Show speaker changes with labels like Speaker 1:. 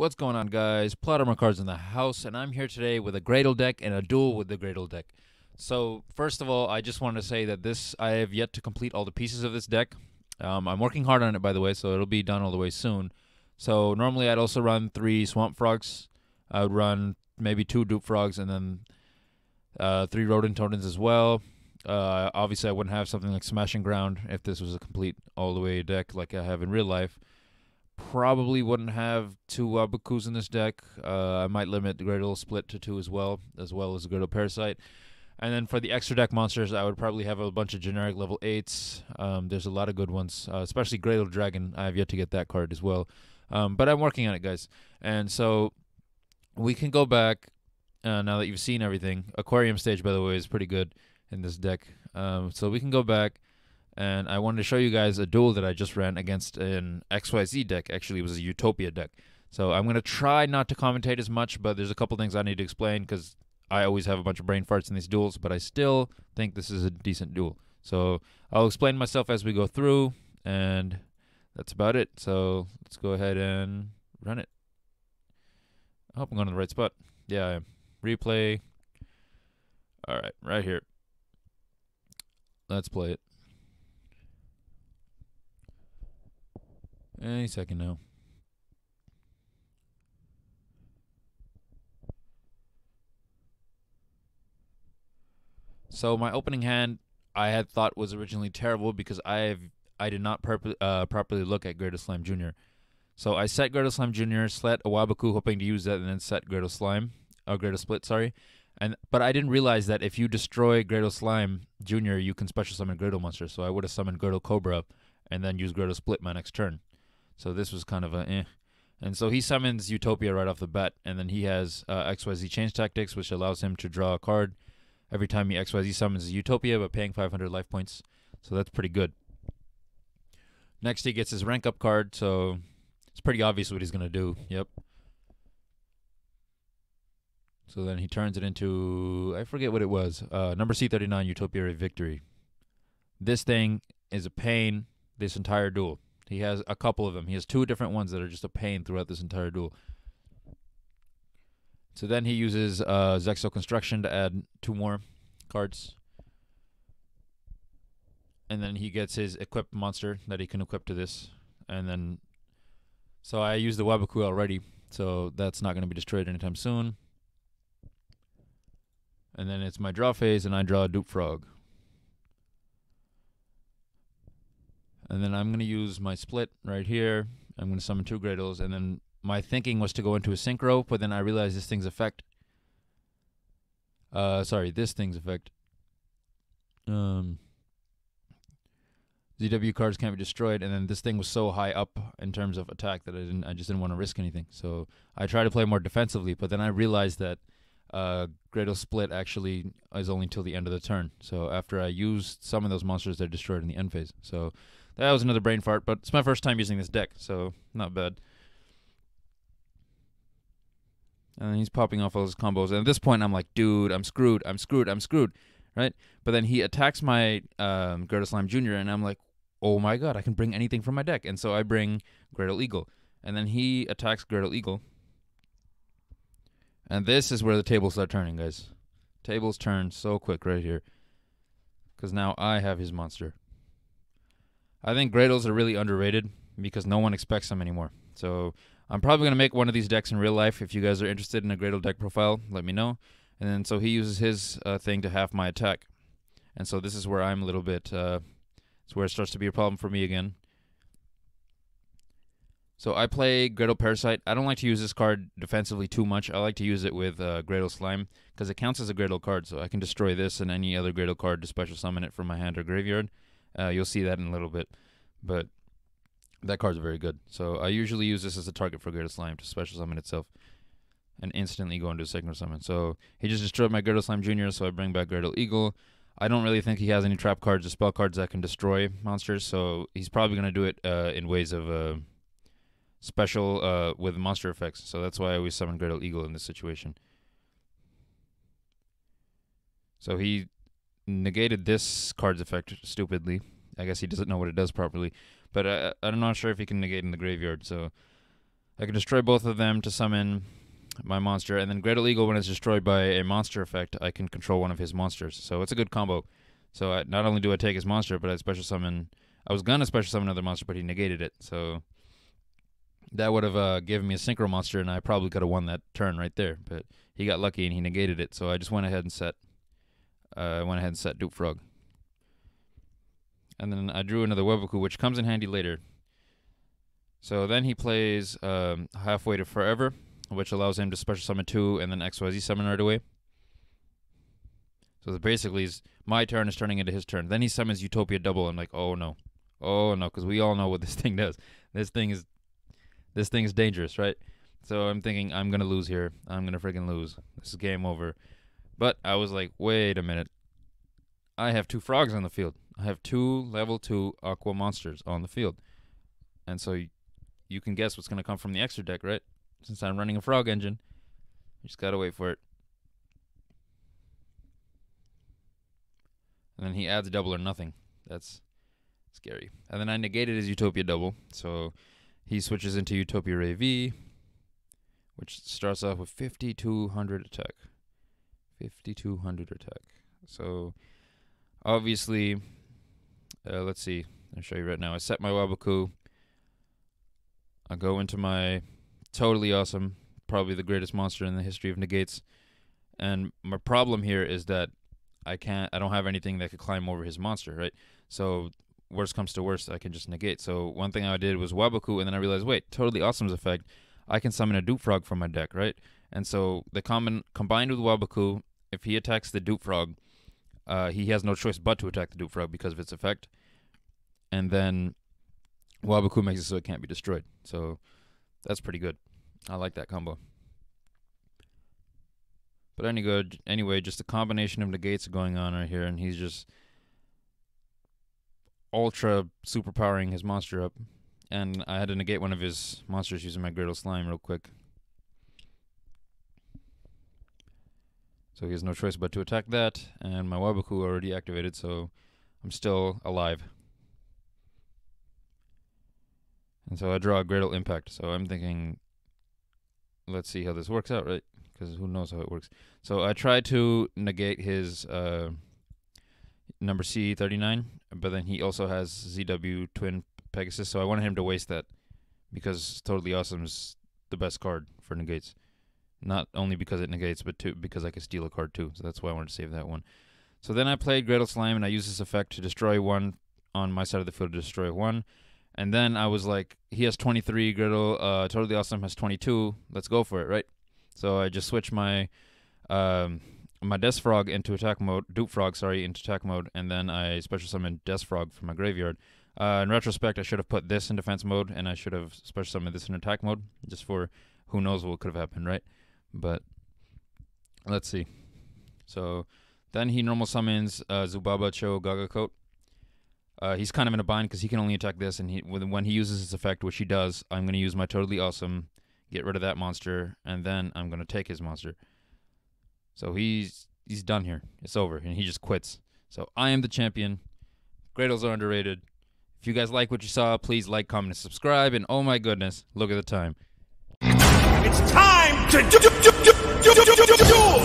Speaker 1: What's going on, guys? Plot Armor Cards in the house, and I'm here today with a Graydle deck and a duel with the Graydle deck. So, first of all, I just wanted to say that I have yet to complete all the pieces of this deck. I'm working hard on it, by the way, so it'll be done all the way soon. So, normally I'd also run 3 Swamp Frogs. I would run maybe 2 Dupe Frogs, and then 3 Rodent Totems as well. Obviously, I wouldn't have something like Smashing Ground if this was a complete all-the-way deck like I have in real life. Probably wouldn't have 2 Wabakus in this deck. I might limit the Graydle split to 2 as well as Graydle Parasite. And then for the extra deck monsters, I would probably have a bunch of generic level 8s. There's a lot of good ones, especially Graydle Dragon. I have yet to get that card as well. But I'm working on it, guys. And so we can go back now that you've seen everything. Aquarium Stage, by the way, is pretty good in this deck. So we can go back. And I wanted to show you guys a duel that I just ran against an XYZ deck. Actually, it was a Utopia deck. So I'm going to try not to commentate as much, but there's a couple things I need to explain because I always have a bunch of brain farts in these duels, but I still think this is a decent duel. So I'll explain myself as we go through, and that's about it. So let's go ahead and run it. I hope I'm going to the right spot. Yeah, I am. Replay. All right, right here. Let's play it. Any second now. So my opening hand I had thought was originally terrible because I did not properly look at Graydle Slime Jr. So I set Graydle Slime Jr., set a Wabaku hoping to use that, and then set Graydle Slime, Graydle Split, sorry. But I didn't realize that if you destroy Graydle Slime Jr., you can special summon Graydle monster. So I would have summoned Graydle Cobra and then use Graydle Split my next turn. So this was kind of a eh. And so he summons Utopia right off the bat, and then he has XYZ Change Tactics, which allows him to draw a card every time he XYZ summons Utopia, but paying 500 life points. So that's pretty good. Next, he gets his rank up card, so it's pretty obvious what he's going to do. Yep. So then he turns it into, I forget what it was, number C39, Utopia Victory. This thing is a pain this entire duel. He has a couple of them. He has 2 different ones that are just a pain throughout this entire duel. So then he uses Zexo Construction to add 2 more cards. And then he gets his equipped monster that he can equip to this. And then, so I used the Wabaku already, so that's not going to be destroyed anytime soon. And then it's my draw phase, and I draw a Dupe Frog. And then I'm going to use my split right here. I'm going to summon 2 Graydles, and then my thinking was to go into a Synchro, but then I realized this thing's effect. This thing's effect. ZW cards can't be destroyed, and then this thing was so high up in terms of attack that I just didn't want to risk anything. So I tried to play more defensively, but then I realized that Graydle Split actually is only till the end of the turn. So after I used some of those monsters, they're destroyed in the end phase. So that was another brain fart, but it's my first time using this deck, so not bad. And he's popping off all his combos. And at this point, I'm like, dude, I'm screwed, right? But then he attacks my Graydle Slime Jr., and I'm like, oh my god, I can bring anything from my deck. And so I bring Graydle Eagle. And then he attacks Graydle Eagle. And this is where the tables start turning, guys. Tables turn so quick right here. Because now I have his monster. I think Graydles are really underrated because no one expects them anymore. So I'm probably going to make one of these decks in real life. If you guys are interested in a Graydle deck profile, let me know. And then so he uses his thing to half my attack. And so this is where I'm a little bit, it's where it starts to be a problem for me again. So I play Graydle Parasite. I don't like to use this card defensively too much. I like to use it with Graydle Slime because it counts as a Graydle card. So I can destroy this and any other Graydle card to special summon it from my hand or graveyard. You'll see that in a little bit. But that card's very good. So I usually use this as a target for Graydle Slime to special summon itself and instantly go into a Signal Summon. So he just destroyed my Graydle Slime Jr., so I bring back Graydle Eagle. I don't really think he has any trap cards or spell cards that can destroy monsters, so he's probably going to do it in ways of special with monster effects. So that's why I always summon Graydle Eagle in this situation. So he negated this card's effect stupidly. I guess he doesn't know what it does properly. But I'm not sure if he can negate in the graveyard, so I can destroy both of them to summon my monster, and then Graydle Eagle, when it's destroyed by a monster effect, I can control one of his monsters. So it's a good combo. So not only do I take his monster, but I special summon. I was gonna special summon another monster, but he negated it. So that would have given me a synchro monster, and I probably could have won that turn right there. But he got lucky and he negated it. So I just went ahead and set. Dupe Frog. And then I drew another Webaku, which comes in handy later. So then he plays Halfway to Forever, which allows him to special summon 2 and then XYZ summon right away. So basically, my turn is turning into his turn. Then he summons Utopia double. I'm like, oh no, because we all know what this thing does. This thing is dangerous, right? So I'm thinking I'm gonna lose here. I'm gonna freaking lose. This is game over. But I was like, wait a minute. I have 2 frogs on the field. I have 2 level 2 aqua monsters on the field. And so you can guess what's going to come from the extra deck, right? Since I'm running a frog engine, you just got to wait for it. And then he adds double or nothing. That's scary. And then I negated his Utopia double. So he switches into Utopia Ray V, which starts off with 5,200 attack. 5,200 attack. So obviously, let's see. I'll show you right now. I set my Wabaku. I go into my totally awesome, probably the greatest monster in the history of negates. And my problem here is that I don't have anything that could climb over his monster, right? So worst comes to worst, I can just negate. So one thing I did was Wabaku, and then I realized, wait, totally awesome's effect. I can summon a Dupe Frog from my deck, right? And so the combined with Wabaku, if he attacks the Dupe Frog, he has no choice but to attack the Dupe Frog because of its effect. And then Wabaku makes it so it can't be destroyed. So that's pretty good. I like that combo. But anyway, just a combination of negates going on right here, and he's just ultra superpowering his monster up. And I had to negate one of his monsters using my Graydle Slime real quick. So he has no choice but to attack that, and my Wabaku already activated, so I'm still alive. And so I draw a Graydle Impact, so I'm thinking, let's see how this works out, right? Because who knows how it works. So I tried to negate his number C39, but then he also has ZW Twin Pegasus, so I wanted him to waste that, because Totally Awesome's the best card for negates. Not only because it negates, but because I could steal a card too. So that's why I wanted to save that one. So then I played Graydle Slime, and I used this effect to destroy one on my side of the field to destroy one. And then I was like, he has 23, Graydle, Totally Awesome has 22. Let's go for it, right? So I just switched my my Death Frog into attack mode, Dupe Frog, sorry, into attack mode, and then I special summoned Death Frog from my graveyard. In retrospect, I should have put this in defense mode, and I should have special summoned this in attack mode, just for who knows what could have happened, right? But let's see. So then he normal summons Zubaba Cho Gaga Coat. He's kind of in a bind because he can only attack this, and when he uses his effect, which he does, I'm going to use my Totally Awesome, get rid of that monster, and then I'm going to take his monster. So he's done here. It's over, and he just quits. So I am the champion. Graydles are underrated. If you guys like what you saw, please like, comment, and subscribe. And oh my goodness, look at the time.
Speaker 2: It's time to duel!